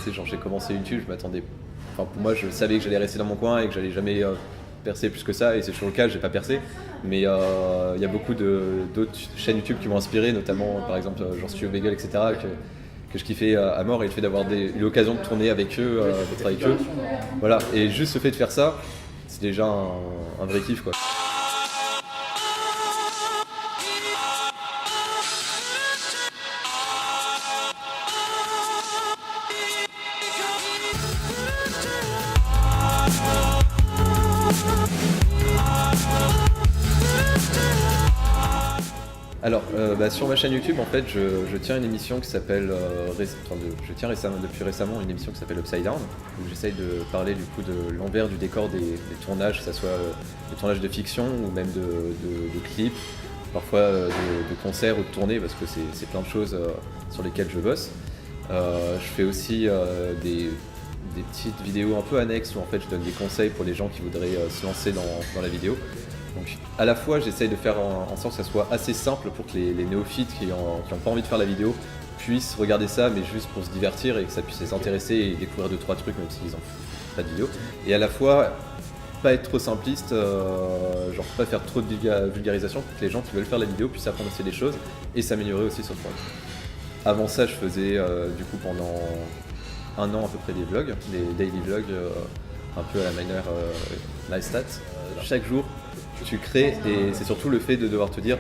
Tu sais, genre j'ai commencé YouTube, je m'attendais. Enfin, pour moi, je savais que j'allais rester dans mon coin et que j'allais jamais percer plus que ça, et c'est toujours le cas, j'ai pas percé. Mais il y a beaucoup d'autres chaînes YouTube qui m'ont inspiré, notamment par exemple genre Studio Bagel, etc. Que je kiffais à mort, et le fait d'avoir eu l'occasion de tourner avec eux, d'être avec eux. Voilà, et juste le fait de faire ça, c'est déjà un vrai kiff quoi. Alors, sur ma chaîne YouTube, en fait, je tiens une émission qui s'appelle, je tiens depuis récemment une émission qui s'appelle Upside Down, où j'essaye de parler du coup de l'envers du décor des tournages, que ce soit des tournages de fiction ou même de clips, parfois de concerts ou de tournées, parce que c'est plein de choses sur lesquelles je bosse. Je fais aussi des petites vidéos un peu annexes où en fait je donne des conseils pour les gens qui voudraient se lancer dans la vidéo. Donc à la fois j'essaye de faire en sorte que ça soit assez simple pour que les néophytes qui ont pas envie de faire la vidéo puissent regarder ça, mais juste pour se divertir, et que ça puisse les intéresser et découvrir 2-3 trucs même s'ils n'ont pas de vidéo. Et à la fois pas être trop simpliste, genre pas faire trop de vulgarisation pour que les gens qui veulent faire la vidéo puissent apprendre aussi des choses et s'améliorer aussi sur le point. Avant ça je faisais du coup pendant un an à peu près des vlogs, des daily vlogs un peu à la manière Lifestat. Chaque jour tu crées, et c'est surtout le fait de devoir te dire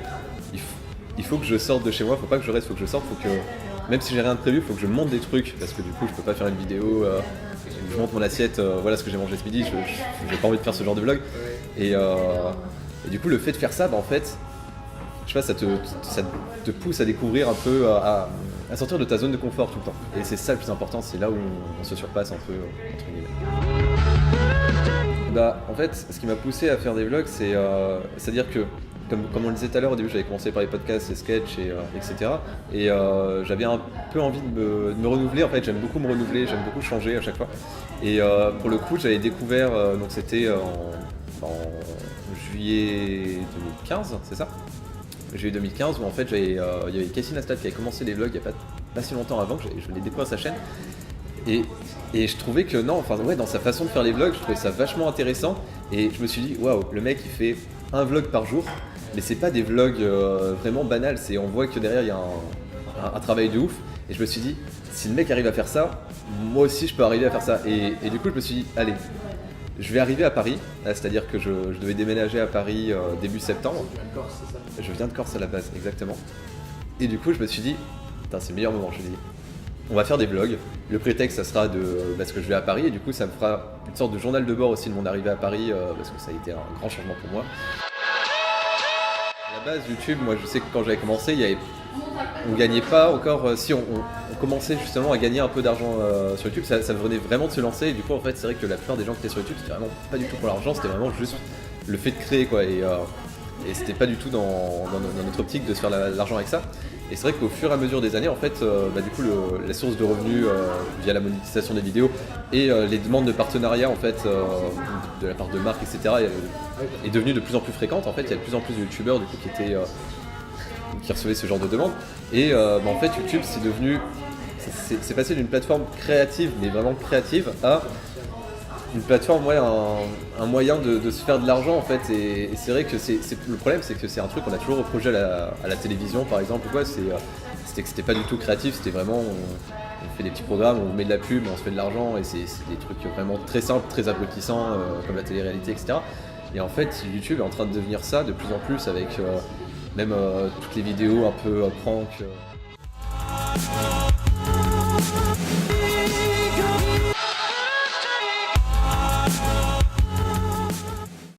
il faut que je sorte de chez moi, faut pas que je reste, faut que je sorte, faut que même si j'ai rien de prévu, faut que je monte des trucs, parce que du coup je peux pas faire une vidéo je monte mon assiette, voilà ce que j'ai mangé ce midi, j'ai pas envie de faire ce genre de vlog, et du coup le fait de faire ça, en fait je sais pas, ça te pousse à découvrir un peu, à sortir de ta zone de confort tout le temps, et c'est ça le plus important, c'est là où on se surpasse un peu entre guillemets. En fait, ce qui m'a poussé à faire des vlogs, c'est-à-dire que, comme on le disait tout à l'heure, au début j'avais commencé par les podcasts, les sketchs, etc. Et j'avais un peu envie de me renouveler. En fait, j'aime beaucoup me renouveler, j'aime beaucoup changer à chaque fois. Et pour le coup, j'avais découvert, donc c'était en juillet 2015, c'est ça ? Juillet 2015, où en fait il y avait Casey Neistat qui avait commencé les vlogs il n'y a pas si longtemps avant, que je l'ai découvert sa chaîne. Et je trouvais que dans sa façon de faire les vlogs, je trouvais ça vachement intéressant, et je me suis dit waouh, le mec il fait un vlog par jour, mais c'est pas des vlogs vraiment banals, on voit que derrière il y a un travail de ouf, et je me suis dit si le mec arrive à faire ça, moi aussi je peux arriver à faire ça, et du coup je me suis dit allez, je vais arriver à Paris, c'est-à-dire que je devais déménager à Paris début septembre. Je viens de Corse à la base, exactement, et du coup je me suis dit putain, c'est le meilleur moment, je me dis on va faire des vlogs. Le prétexte, ça sera parce que je vais à Paris, et du coup, ça me fera une sorte de journal de bord aussi de mon arrivée à Paris, parce que ça a été un grand changement pour moi. À la base, YouTube, moi, je sais que quand j'avais commencé, on gagnait pas encore. Si on commençait justement à gagner un peu d'argent sur YouTube, ça venait vraiment de se lancer. Et du coup, en fait, c'est vrai que la plupart des gens qui étaient sur YouTube, c'était vraiment pas du tout pour l'argent, c'était vraiment juste le fait de créer, quoi. Et c'était pas du tout dans notre optique de se faire l'argent avec ça. Et c'est vrai qu'au fur et à mesure des années, en fait, du coup, la source de revenus via la monétisation des vidéos et les demandes de partenariat, en fait, de la part de marques, etc., est devenue de plus en plus fréquente. En fait, il y a de plus en plus de youtubeurs du coup qui recevaient ce genre de demandes. Et en fait, YouTube, c'est passé d'une plateforme créative, mais vraiment créative, à une plateforme, un moyen de se faire de l'argent, en fait, et c'est vrai que le problème, c'est que c'est un truc qu'on a toujours reproché à la télévision par exemple, ou quoi, c'était que c'était pas du tout créatif, c'était vraiment on fait des petits programmes, on met de la pub, on se fait de l'argent, et c'est des trucs vraiment très simples, très abrutissants, comme la télé-réalité, etc. Et en fait YouTube est en train de devenir ça de plus en plus, avec même toutes les vidéos un peu prank.